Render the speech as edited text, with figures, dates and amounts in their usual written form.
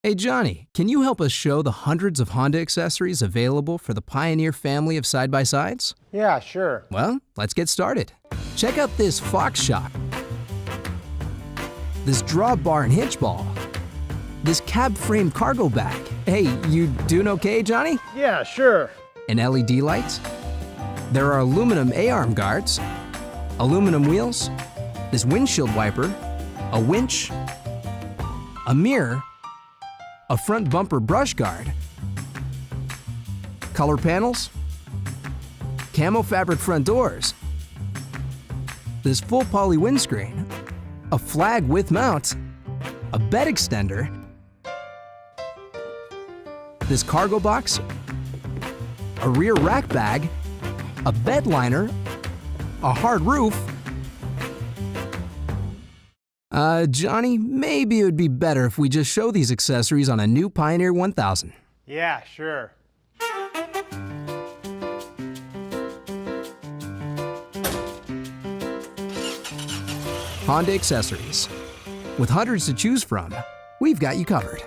Hey Johnny, can you help us show the hundreds of Honda accessories available for the Pioneer family of side-by-sides? Yeah, sure. Well, let's get started. Check out this Fox shock, this drawbar and hitch ball, this cab frame cargo bag. Hey, you doing okay, Johnny? Yeah, sure. And LED lights. There are aluminum A-arm guards, aluminum wheels, this windshield wiper, a winch, a mirror, a front bumper brush guard, color panels, camo fabric front doors, this full poly windscreen, a flag with mount, a bed extender, this cargo box, a rear rack bag, a bed liner, a hard roof. Johnny, maybe it would be better if we just show these accessories on a new Pioneer 1000. Yeah, sure. Honda Accessories. With hundreds to choose from, we've got you covered.